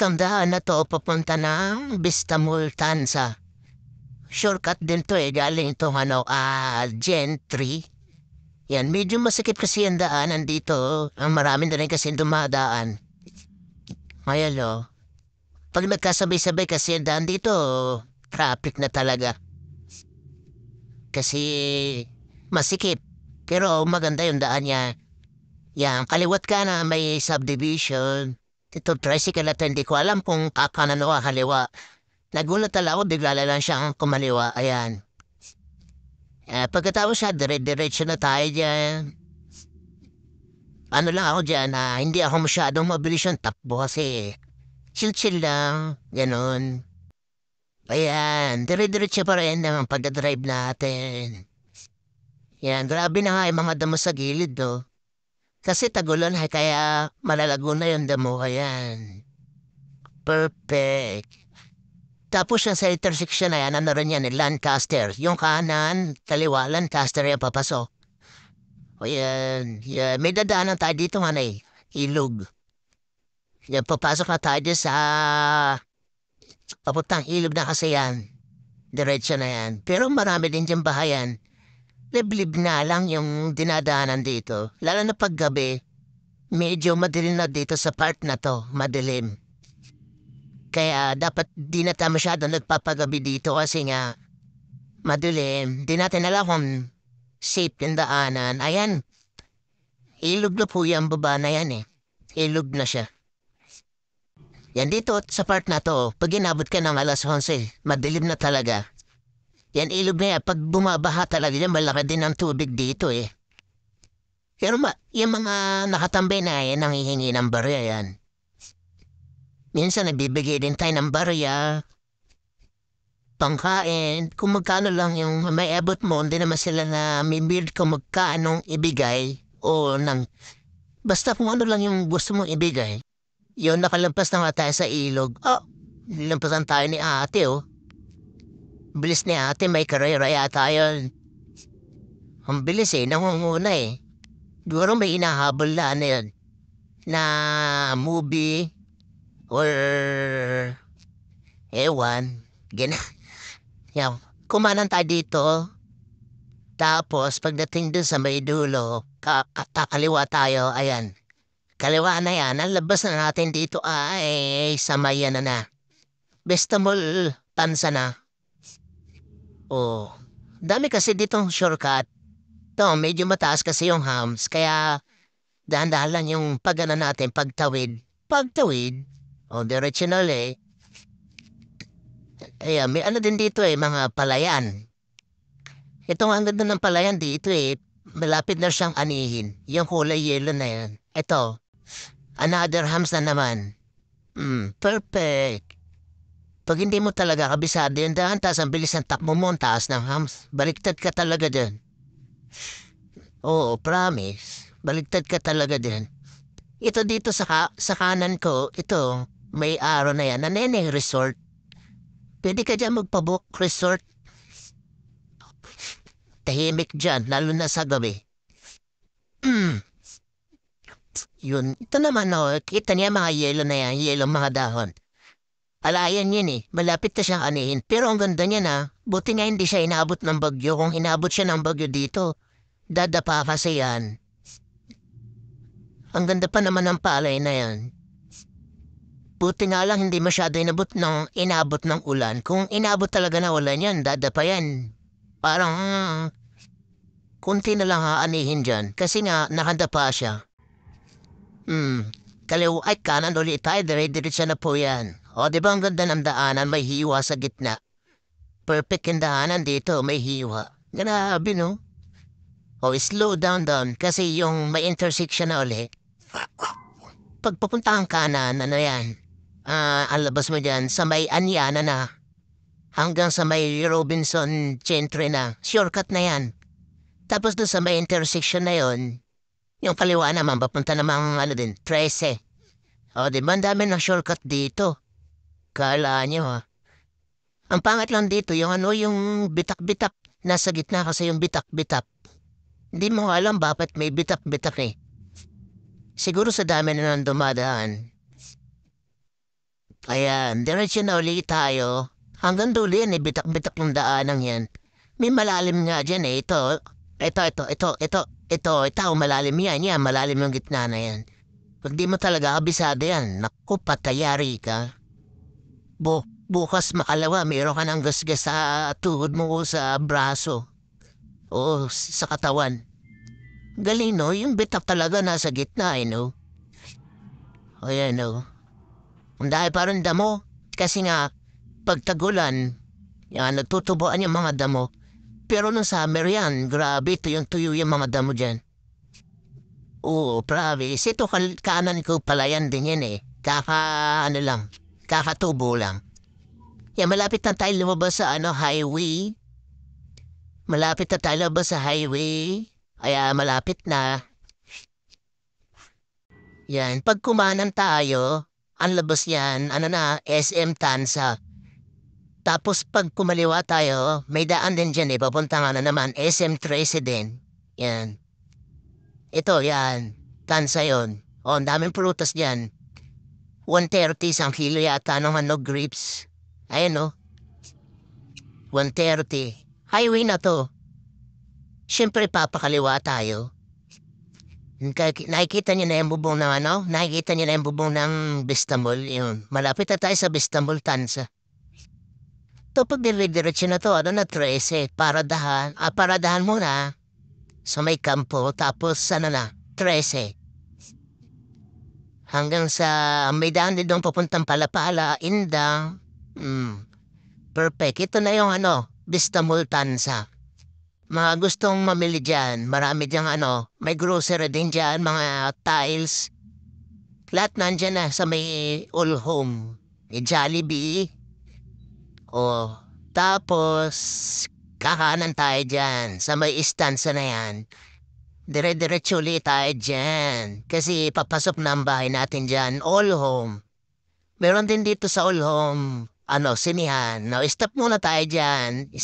itong daan na 'to papunta ng Vistamul, Tanza. Shortcut din 'to, galing 'tong Gen 3. 'Yan, medyo masikip kasi ang daanan dito, marami na rin kasing dumadaan. Ayan, 'pag nagkasabay-sabay kasi ang daan dito, traffic na talaga. Kasi masikip, pero maganda yung daan niya. 'Yan, kaliwat ka na may subdivision. Ito tricycle na 'to, hindi ko alam kung kakanan o kakaliwa. Nagulat talaga ako, bigla na lang siyang kumaliwa, ayan. Pagkatapos siya, dire-diretso na tayo diyan. Ano lang ako diyan, hindi ako masyadong mabilis yung takbo kasi chill-chill lang, gano'n. Ayan, dire-diretso pa rin ang pagda-drive natin. Yan, grabe na nga yung mga damo sa gilid, Kasi tagulan kaya malalago na yung damo, ayan. Perfect. Tapos yung sa intersection na yan, ano rin yan, Lancaster. Yung kanan, kaliwa, Lancaster yung papasok. O yan, yan. May dadaanan tayo dito nga ilog. Yan, papasok na tayo dyan sa papuntang ilog na kasi yan. Diretso na yan. Pero marami din dyan bahayan. Liblib na lang yung dinadaanan dito. Lalo na paggabi, medyo madilim na dito sa part na to, madilim. Kaya dapat di na tayo masyado nagpapagabi dito kasi nga madilim. Di natin alam kung safe yung daanan. Ayan, ilog na po yung baba na yan Ilog na siya. Yan dito sa part na to, pag inabot ka ng alas 11, madilim na talaga. Yan ilog na yan, pag bumabaha talaga yan, malaki din ang tubig dito Pero yung mga nakatambay na yan, nangihingi ng barya yan. Minsan nagbibigay din tayo ng barya, pangkain, kung magkano lang yung may abot mo, hindi naman sila na may build kung magkano ibigay o basta kung ano lang yung gusto mong ibigay. Yun, nakalampas na nga tayo sa ilog. Nilampasan tayo ni ate, Bilis ni ate, may karera yata yun. Ang bilis nangunguna Siguro may inahabol na yun, na movie or ewan, Yan, kumanan tayo dito. Tapos, pagdating dun sa may dulo, kakaliwa tayo, ayan. Kaliwa na yan, ang labas na natin dito ay sa may na. Bestamol, Tansa na. Dami kasi ditong shortcut. Medyo mataas kasi yung hams, kaya dahan-dahan lang yung pagana natin, pagtawid. Pagtawid, diretso na ulit. Ayan, may ano din dito mga palayan. Ito nga ang ganda ng palayan dito malapit na siyang anihin. Yung kulay yellow na yan. Ito, another hams na naman. Perfect. Pag hindi mo talaga kabisado yung daan, taas ang bilis ng takbo mo, ang taas ng hams. Baliktad ka talaga dyan. Oo, promise. Baliktad ka talaga din. Ito dito sa kanan ko, ito, may araw na yan, Naneneng Resort. Pwede ka dyan magpabook resort. Tahimik dyan, lalo na sa gabi. Yun, ito naman kita niya mga yelo na yan, yelo mga dahon. Alayan yun malapit na siyang anihin. Pero ang ganda niya buti nga hindi siya inaabot ng bagyo. Kung inaabot siya ng bagyo dito, dadapa kasi yan. Ang ganda pa naman ng palay na yan. Buti nga lang hindi masyado inabot ng ulan. Kung inabot talaga ng ulan yan, dadapa yan. Parang kunti na lang haanihin dyan. Kasi nga nakadapa siya. Ay kanan ulit tayo, dire-diretso na po yan. Di ba ang ganda ng daanan, may hiwa sa gitna. Perfect yung daanan dito, may hiwa. Grabe slow down kasi yung may intersection na ulit. Pag papunta ang kanan, ano yan? Ang labas mo dyan, sa may Anyana na. Hanggang sa may Robinson Gentry na. Shortcut na yan. Tapos doon sa may intersection na yon, yung kaliwa naman, papunta namang 13. Di ba ang dami ng shortcut dito? Kala nyo Ang pangit lang dito, yung yung bitak-bitak. Nasa gitna kasi yung bitak-bitak. Hindi mo alam bakit may bitak-bitak Siguro sa dami na nang dumadaan. Ayan, diretso na ulit tayo. Hanggang dulo yan eh, bitak-bitak yung daanang yan. May malalim nga dyan eh, ito, malalim yan, malalim yung gitna na yan. Pag di mo talaga kabisado yan, naku, patayari ka. Bukas makalawa, mayroon ka ng gasgas sa tuhod mo o sa braso. O sa katawan. Galing no, yung bitak talaga nasa gitna eh no. Ayan no. Ang dahil parang damo. Kasi nga, pag tagulan, yan, nagtutubuan yung mga damo. Pero nung summer yan, grabe, tuyong-tuyo yung mga damo dyan. Oo, promise. Ito kanan ko pala yan din yan eh. Ano lang, kakatubo lang. Yan, malapit na tayo lumabas sa highway. Malapit na tayo lumabas sa highway. Kaya malapit na. Yan, pag kumanan tayo, ang labas yan, SM Tansa. Tapos pag kumaliwa tayo, may daan din dyan eh, papunta nga na naman, SM Tracy din. Yan. Ito, yan. Tansa yon. O, ang daming prutas dyan. 130 isang kilo yata ng grapes. Ayan o. 130. Highway na to. Siyempre papakaliwa tayo. Nakikita niyo na yung bubong ng Nakikita niyo na yung bubong ng Bistamol. Yun. Malapit na tayo sa Bistamol, Tansa. Ito pag diretso na to, 13. Paradahan muna sa may kampo. Tapos 13. Hanggang sa may daan din doon papuntang Palapala, Indang. Perfect. Ito na yung Bistamol, Tansa. Mga gustong mamili dyan, marami dyan may grocery din dyan, mga tiles. Lahat nandyan na sa may all home. May Jollibee. O, tapos, kakanan tayo dyan sa may istansa na yan. Dire-diretso ulit tayo dyan. Kasi papasok na ang bahay natin dyan, all home. Meron din dito sa all home, sinihan. Now, stop muna tayo dyan.